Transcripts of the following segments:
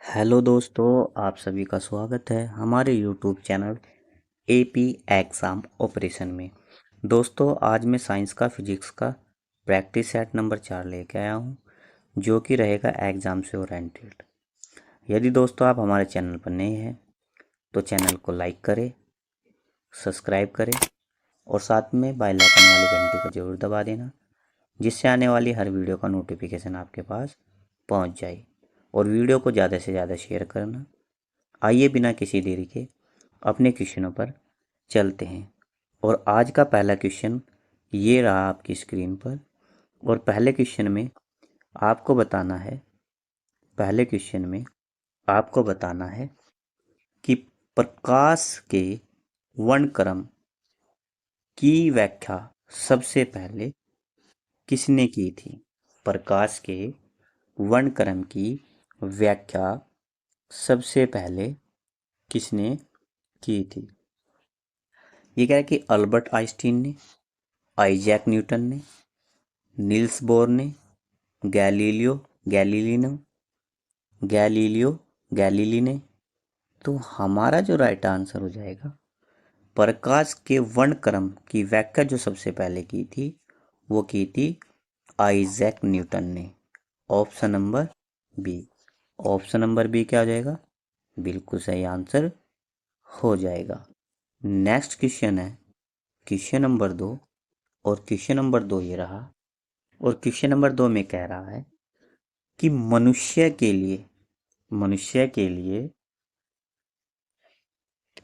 Hello दोस्तों, आप सभी का स्वागत है हमारे YouTube channel AP exam operation में। दोस्तों, आज मैं साइंस का फिजिक्स का प्रैक्टिस सेट नंबर 4 लेके आया हूँ, जो कि रहेगा एग्ज़ाम से ओरिएंटेड। यदि दोस्तों आप हमारे चैनल पर नए हैं तो चैनल को लाइक करें, सब्सक्राइब करें और साथ में बेल आइकन वाली घंटी को ज़रूर दबा देना, जिससे आने वाली हर वीडियो का नोटिफिकेशन आपके पास पहुँच जाए। और वीडियो को ज़्यादा से ज़्यादा शेयर करना। आइए बिना किसी देरी के अपने क्वेश्चनों पर चलते हैं। और आज का पहला क्वेश्चन ये रहा आपकी स्क्रीन पर। और पहले क्वेश्चन में आपको बताना है कि प्रकाश के वर्णक्रम की व्याख्या सबसे पहले किसने की थी। प्रकाश के वर्णक्रम की व्याख्या सबसे पहले किसने की थी। ये कह रहा है कि अल्बर्ट आइंस्टीन ने, आइजैक न्यूटन ने, नील्स बोर ने, गैलीलियो गैलीली ने। तो हमारा जो राइट आंसर हो जाएगा, प्रकाश के वर्णक्रम की व्याख्या जो सबसे पहले की थी वो की थी आइजैक न्यूटन ने। Option number B. Option number B क्या हो जाएगा, बिल्कुल सही आंसर हो जाएगा। नेक्स्ट क्वेश्चन है क्वेश्चन नंबर 2। और क्वेश्चन नंबर 2 ये रहा। और क्वेश्चन नंबर 2 में कह रहा है कि मनुष्य के लिए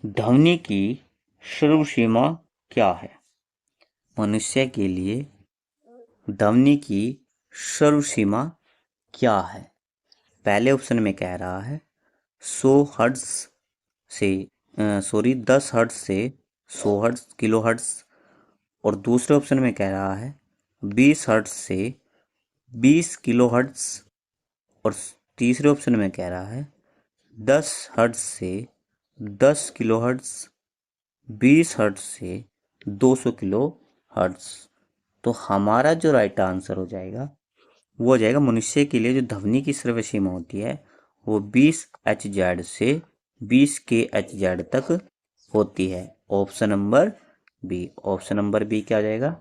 ध्वनि की सर्व सीमा क्या है। मनुष्य के लिए ध्वनि की सर्व सीमा क्या है। पहले ऑप्शन में कह रहा है 100 हर्ट्ज से 10 हर्ट्ज से 100 हर्ट्ज किलो हर्ट्ज। और दूसरे ऑप्शन में कह रहा है 20 हर्ट्ज से 20 किलो हर्ट्ज। और तीसरे ऑप्शन में कह रहा है 10 हर्ट्ज से 10 किलो हर्ट्ज, 20 हर्ट्ज से 200 किलो हर्ट्ज। तो हमारा जो राइट आंसर हो जाएगा वो हो जाएगा, मनुष्य के लिए जो ध्वनि की सर्व सीमा होती है वो 20 HZ से 20 kHz तक होती है। Option number B. Option number B क्या हो जाएगा,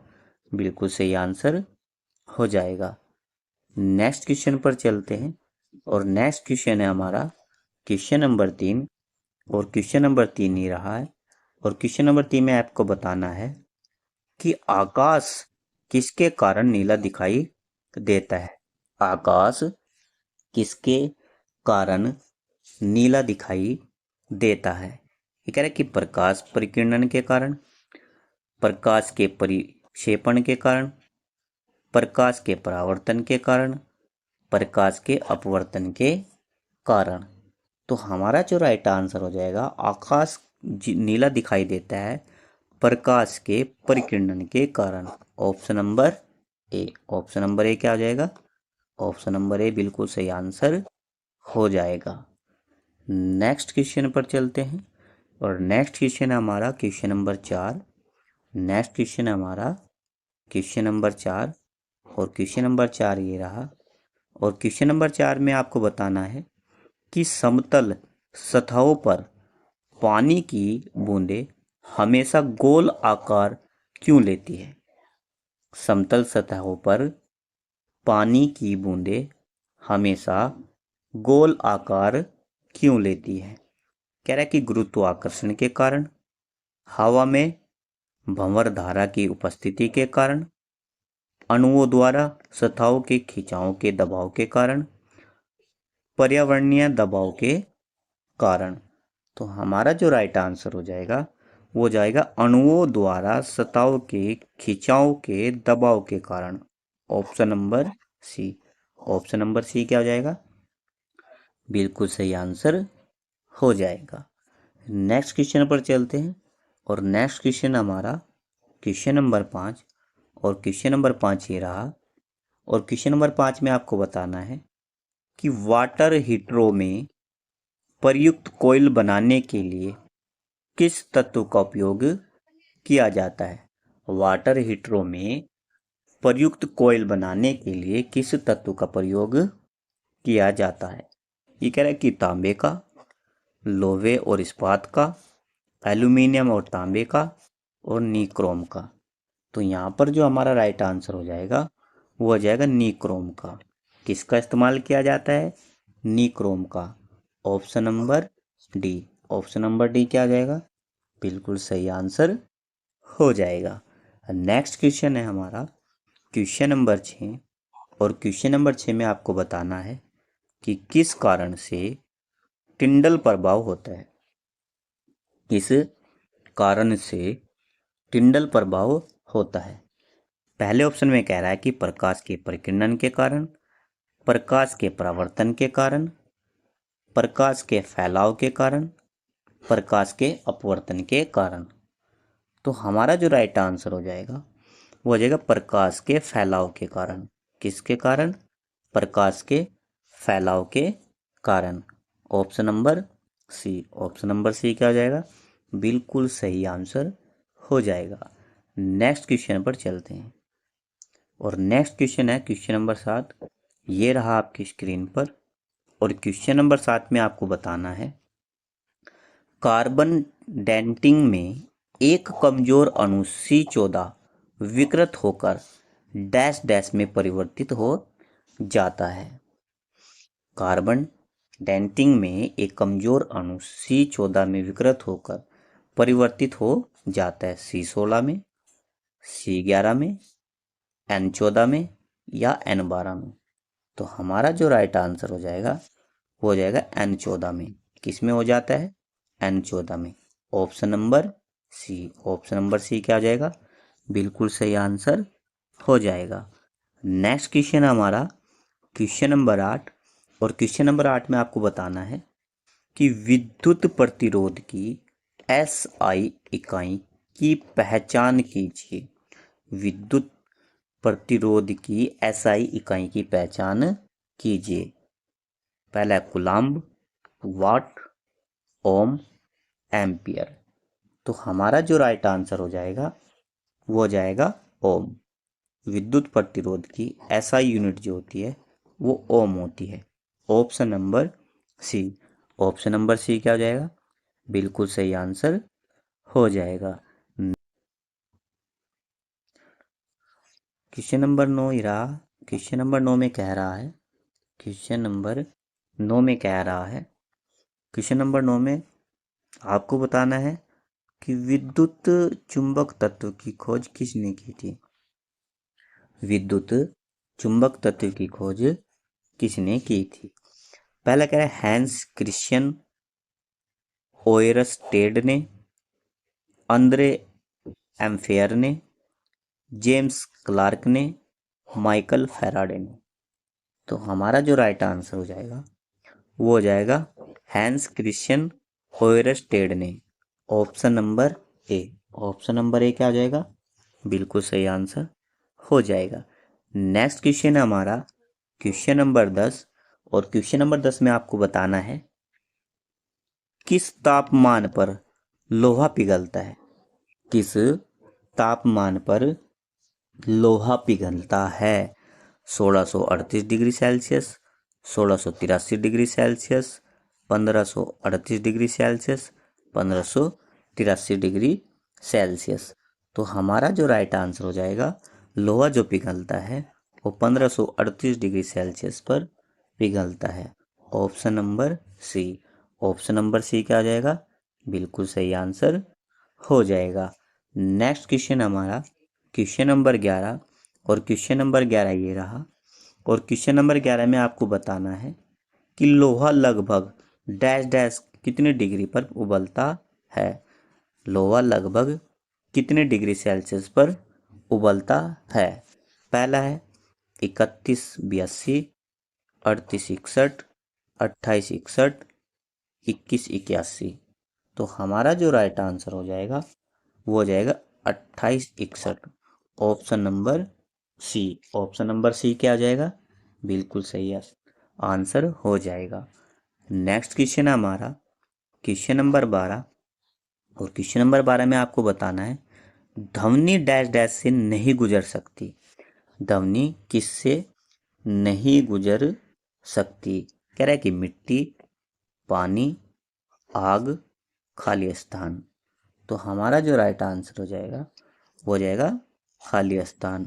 बिल्कुल सही आंसर हो जाएगा। नेक्स्ट क्वेश्चन पर चलते हैं। और नेक्स्ट क्वेश्चन है हमारा क्वेश्चन नंबर 3। और क्वेश्चन नंबर 3 ही रहा है। और क्वेश्चन नंबर 3 में आपको बताना है कि आकाश किसके कारण नीला दिखाई देता है। आकाश किसके कारण नीला दिखाई देता है। ये कह रहा है कि प्रकाश परिकिरणन के कारण, प्रकाश के परिक्षेपण के कारण, प्रकाश के परावर्तन के कारण, प्रकाश के अपवर्तन के कारण। तो हमारा जो राइट आंसर हो जाएगा, आकाश नीला दिखाई देता है प्रकाश के परिकिरणन के कारण। Option number A. Option number A क्या हो जाएगा, ऑप्शन नंबर ए बिल्कुल सही आंसर हो जाएगा। नेक्स्ट क्वेश्चन पर चलते हैं। और नेक्स्ट क्वेश्चन है हमारा क्वेश्चन नंबर 4। नेक्स्ट क्वेश्चन है हमारा क्वेश्चन नंबर 4। और क्वेश्चन नंबर 4 ये रहा। और क्वेश्चन नंबर 4 में आपको बताना है कि समतल सतहों पर पानी की बूंदें हमेशा गोल आकार क्यों लेती है। समतल सतहों पर पानी की बूंदें हमेशा गोल आकार क्यों लेती है। कह रहा है कि गुरुत्वाकर्षण के कारण, हवा में भंवर धारा की उपस्थिति के कारण, अणुओं द्वारा सतहों के खिंचाव के दबाव के कारण, पर्यावरणीय दबाव के कारण। तो हमारा जो राइट आंसर हो जाएगा वो जाएगा अणुओं द्वारा सतहों के खिंचाव के दबाव के कारण। Option number C. Option number C क्या हो जाएगा, बिल्कुल सही आंसर हो जाएगा। नेक्स्ट क्वेश्चन पर चलते हैं। और नेक्स्ट क्वेश्चन हमारा क्वेश्चन नंबर 5। और क्वेश्चन नंबर 5 ये रहा। और क्वेश्चन नंबर 5 में आपको बताना है कि वाटर हीटरों में प्रयुक्त कोयल बनाने के लिए किस तत्व का उपयोग किया जाता है। वाटर हीटरों में प्रयुक्त कोयल बनाने के लिए किस तत्व का प्रयोग किया जाता है। ये कह रहा है कि तांबे का, लोहे और इस्पात का, एल्यूमिनियम और तांबे का, और निक्रोम का। तो यहाँ पर जो हमारा राइट आंसर हो जाएगा वो हो जाएगा निक्रोम का। किसका इस्तेमाल किया जाता है? निक्रोम का। Option number D. Option number D क्या आ जाएगा? बिल्कुल सही आंसर हो जाएगा। नेक्स्ट क्वेश्चन है हमारा क्वेश्चन नंबर 6। और क्वेश्चन नंबर 6 में आपको बताना है कि किस कारण से टिंडल प्रभाव होता है। किस कारण से टिंडल प्रभाव होता है? पहले ऑप्शन में कह रहा है कि प्रकाश के परिकिरणन के कारण, प्रकाश के परावर्तन के कारण, प्रकाश के फैलाव के कारण, प्रकाश के अपवर्तन के कारण। तो हमारा जो राइट आंसर हो जाएगा वो हो जाएगा प्रकाश के फैलाव के कारण। किसके कारण? प्रकाश के फैलाव के कारण। Option number C. Option number C क्या हो जाएगा? बिल्कुल सही आंसर हो जाएगा। नेक्स्ट क्वेश्चन पर चलते हैं। और नेक्स्ट क्वेश्चन है क्वेश्चन नंबर 7। ये रहा आपकी स्क्रीन पर। और क्वेश्चन नंबर 7 में आपको बताना है कार्बन डेंटिंग में एक कमजोर अणु C14 विकृत होकर डैश डैश में परिवर्तित हो जाता है। कार्बन डेंटिंग में एक कमजोर अणु C14 में विकृत होकर परिवर्तित हो जाता है C16 में, C11 में, N14 में या N12 में। तो हमारा जो राइट आंसर हो जाएगा वो हो जाएगा N14 में। किस में हो जाता है? N14 में। Option number C. Option number C क्या आ जाएगा? बिल्कुल सही आंसर हो जाएगा। नेक्स्ट क्वेश्चन हमारा क्वेश्चन नंबर 8। और क्वेश्चन नंबर 8 में आपको बताना है कि विद्युत प्रतिरोध की SI इकाई की पहचान कीजिए। विद्युत प्रतिरोध की SI इकाई की पहचान कीजिए। पहला है कुलाम्ब, वाट, ओम, एम्पियर। तो हमारा जो राइट आंसर हो जाएगा वो हो जाएगा ओम। विद्युत प्रतिरोध की SI यूनिट जो होती है वो ओम होती है। Option number C. Option number C क्या हो जाएगा? बिल्कुल सही आंसर हो जाएगा। क्वेश्चन नंबर 9 ही रहा। क्वेश्चन नंबर 9 में कह रहा है क्वेश्चन नंबर 9 में कह रहा है क्वेश्चन नंबर 9 में आपको बताना है कि विद्युत चुंबक तत्व की खोज किसने की थी। विद्युत चुंबक तत्व की खोज किसने की थी? पहला कह रहा है हैंस क्रिश्चियन ओयरस्टेड ने, अंद्रे एम्फेयर ने, जेम्स क्लार्क ने, माइकल फैराडे ने। तो हमारा जो राइट आंसर हो जाएगा वो हो जाएगा हैंस क्रिश्चियन ओयरस्टेड ने। Option number A. Option number A क्या हो जाएगा? बिल्कुल सही आंसर हो जाएगा। नेक्स्ट क्वेश्चन है हमारा क्वेश्चन नंबर 10। और क्वेश्चन नंबर 10 में आपको बताना है किस तापमान पर लोहा पिघलता है। किस तापमान पर लोहा पिघलता है? 1638 degree Celsius, 1683 degree Celsius, 1538 degree Celsius, 1583 degree Celsius. तो हमारा जो राइट आंसर हो जाएगा लोहा जो पिघलता है वो 1538 डिग्री सेल्सियस पर पिघलता है। Option number C. Option number C क्या आ जाएगा? बिल्कुल सही आंसर हो जाएगा। नेक्स्ट क्वेश्चन हमारा क्वेश्चन नंबर 11। और क्वेश्चन नंबर 11 ये रहा। और क्वेश्चन नंबर 11 में आपको बताना है कि लोहा लगभग डैश डैश कितने डिग्री पर उबलता है। लोहा लगभग कितने डिग्री सेल्सियस पर उबलता है? पहला है 3182, 3861, 2861, 2181। तो हमारा जो राइट आंसर हो जाएगा वो हो जाएगा 2861। Option number C. Option number C क्या आ जाएगा? बिल्कुल सही है आंसर हो जाएगा। नेक्स्ट क्वेश्चन है हमारा क्वेश्चन नंबर 12। और क्वेश्चन नंबर 12 में आपको बताना है ध्वनि डैश डैश से नहीं गुजर सकती। ध्वनि किससे नहीं गुजर सकती? कह रहा है कि मिट्टी, पानी, आग, खाली स्थान। तो हमारा जो राइट आंसर हो जाएगा वो हो जाएगा खाली स्थान,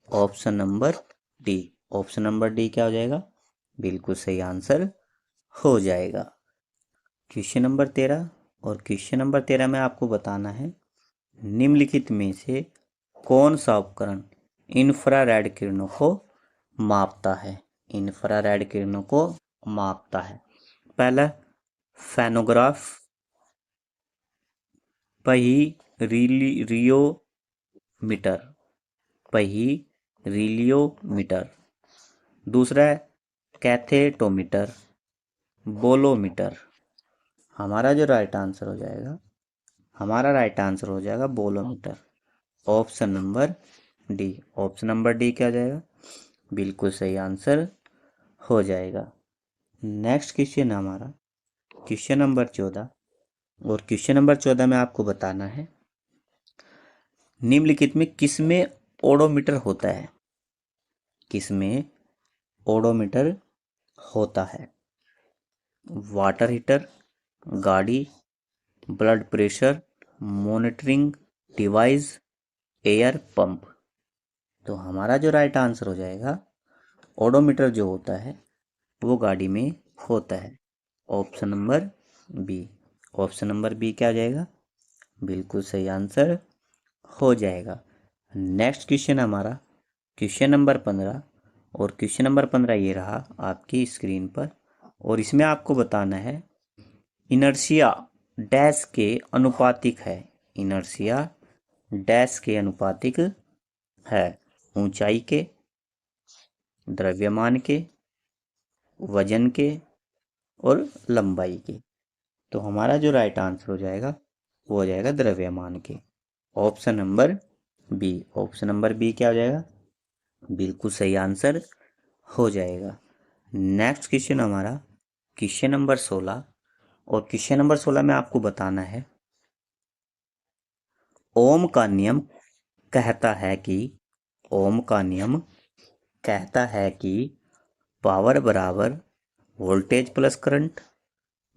option number D. Option number D क्या हो जाएगा? बिल्कुल सही आंसर हो जाएगा। क्वेश्चन नंबर 13, और क्वेश्चन नंबर 13 में आपको बताना है निम्नलिखित में से कौन सा उपकरण इंफ्रारेड किरणों को मापता है? इंफ्रारेड किरणों को मापता है। पहला फेनोग्राफ, रियोमीटर, रिलियोमीटर। दूसरा है कैथेटोमीटर, बोलोमीटर। हमारा जो राइट आंसर हो जाएगा, हमारा राइट आंसर हो जाएगा bolometer, option number D. Option number D क्या हो जाएगा? बिल्कुल सही आंसर हो जाएगा। नेक्स्ट क्वेश्चन है हमारा क्वेश्चन नंबर 14, और क्वेश्चन नंबर 14 में आपको बताना है निम्नलिखित में किसमें ओडोमीटर होता है? किसमें ओडोमीटर होता है? वाटर हीटर, गाड़ी, blood pressure monitoring device, air pump. तो हमारा जो राइट आंसर हो जाएगा, ओडोमीटर जो होता है वो गाड़ी में होता है, option number B. Option number B क्या आ जाएगा? बिल्कुल सही आंसर हो जाएगा। नेक्स्ट क्वेश्चन हमारा क्वेश्चन नंबर 15, और क्वेश्चन नंबर 15 ये रहा आपकी स्क्रीन पर, और इसमें आपको बताना है इनर्शिया डैश के अनुपातिक है। इनर्शिया डैश के अनुपातिक है, ऊंचाई के, द्रव्यमान के, वजन के, और लंबाई के। तो हमारा जो राइट आंसर हो जाएगा वो हो जाएगा द्रव्यमान के, option number B. Option number B क्या हो जाएगा? बिल्कुल सही आंसर हो जाएगा। नेक्स्ट क्वेश्चन हमारा क्वेश्चन नंबर 16, और क्वेश्चन नंबर 16 में आपको बताना है ओम का नियम कहता है कि, ओम का नियम कहता है कि पावर बराबर वोल्टेज प्लस करंट,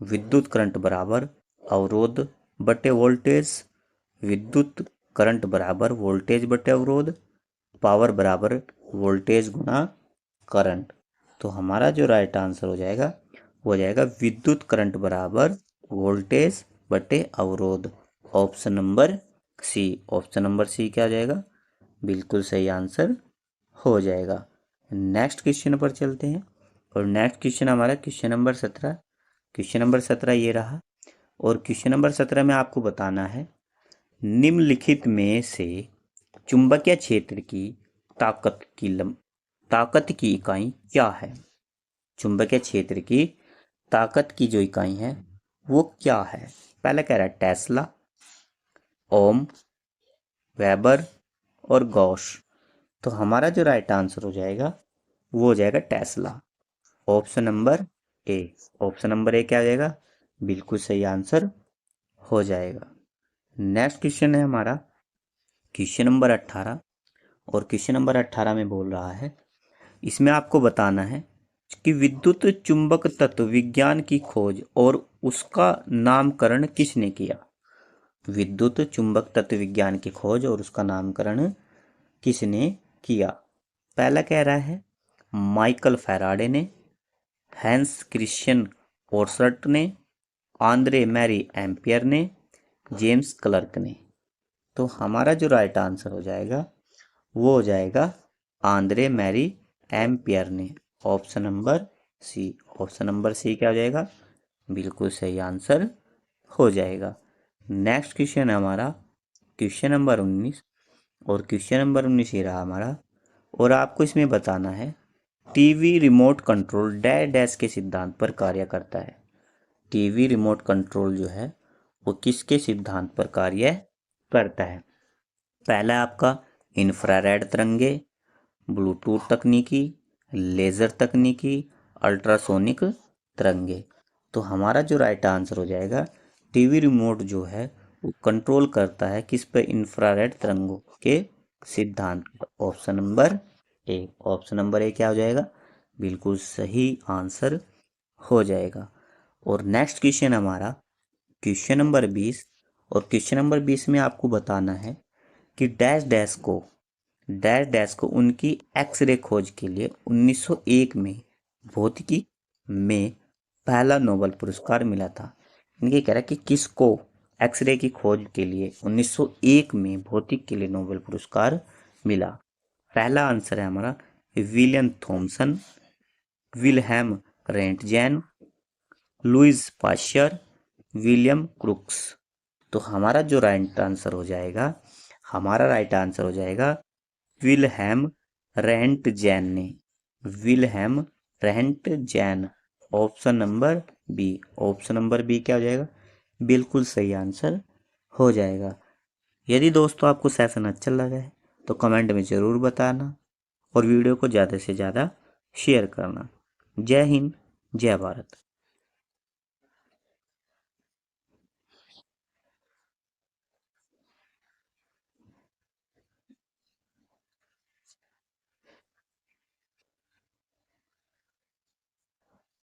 विद्युत करंट बराबर अवरोध बटे वोल्टेज, विद्युत करंट बराबर वोल्टेज बटे अवरोध, पावर बराबर वोल्टेज गुना करंट। तो हमारा जो राइट आंसर हो जाएगा वो हो जाएगा विद्युत करंट बराबर वोल्टेज बटे अवरोध, option number C. Option number C क्या हो जाएगा? बिल्कुल सही आंसर हो जाएगा। नेक्स्ट क्वेश्चन पर चलते हैं, और नेक्स्ट क्वेश्चन हमारा क्वेश्चन नंबर 17। क्वेश्चन नंबर 17 ये रहा, और क्वेश्चन नंबर 17 में आपको बताना है निम्नलिखित में से चुंबकीय क्षेत्र की ताकत की इकाई क्या है? चुंबकीय क्षेत्र की ताकत की जो इकाई है वो क्या है? पहला कह रहा है टेस्ला, ओम, वेबर और गॉस। तो हमारा जो राइट आंसर हो जाएगा वो हो जाएगा Tesla, option number A. Option number A क्या हो जाएगा? बिल्कुल सही आंसर हो जाएगा। नेक्स्ट क्वेश्चन है हमारा क्वेश्चन नंबर 18, और क्वेश्चन नंबर 18 में बोल रहा है इसमें आपको बताना है कि विद्युत चुंबक तत्व विज्ञान की खोज और उसका नामकरण किसने किया? विद्युत चुंबक तत्व विज्ञान की खोज और उसका नामकरण किसने किया? पहला कह रहा है माइकल फैराडे ने, हैंस क्रिश्चियन ओर्सट ने, आंद्रे मैरी एम्पियर ने, जेम्स क्लर्क ने। तो हमारा जो राइट आंसर हो जाएगा वो हो जाएगा आंद्रे मैरी एम्पियर ने, option number C. Option number C क्या हो जाएगा? बिल्कुल सही आंसर हो जाएगा। नेक्स्ट क्वेश्चन है हमारा क्वेश्चन नंबर 19, और क्वेश्चन नंबर 19 ये रहा हमारा, और आपको इसमें बताना है TV remote control dash dash के सिद्धांत पर कार्य करता है। टीवी रिमोट कंट्रोल जो है वो किसके सिद्धांत पर कार्य करता है? पहला है आपका इंफ्रारेड तरंगे, ब्लूटूथ तकनीकी, लेज़र तकनीकी, अल्ट्रासोनिक तरंगे। तो हमारा जो राइट आंसर हो जाएगा टीवी रिमोट जो है वो कंट्रोल करता है किस पे? इंफ्रारेड तरंगों के सिद्धांत, option number A. Option number A क्या हो जाएगा? बिल्कुल सही आंसर हो जाएगा। और नेक्स्ट क्वेश्चन हमारा क्वेश्चन नंबर 20, और क्वेश्चन नंबर 20 में आपको बताना है कि डैश डैश को उनकी एक्सरे खोज के लिए 1901 में भौतिकी में पहला नोबेल पुरस्कार मिला था। इनके कह रहा है कि किसको एक्सरे की खोज के लिए 1901 में भौतिक के लिए नोबेल पुरस्कार मिला। पहला आंसर है हमारा William Thomson, Wilhelm Roentgen, Louis Pasteur, William Crookes. तो हमारा जो राइट आंसर हो जाएगा, हमारा राइट आंसर हो जाएगा विल्हेम रेंटगेन ने, Wilhelm Roentgen. Option number B, option number B क्या हो जाएगा, बिल्कुल सही आंसर हो जाएगा। यदि दोस्तों आपको सेशन अच्छा लगा है तो कमेंट में ज़रूर बताना और वीडियो को ज़्यादा से ज़्यादा शेयर करना। जय हिंद, जय भारत।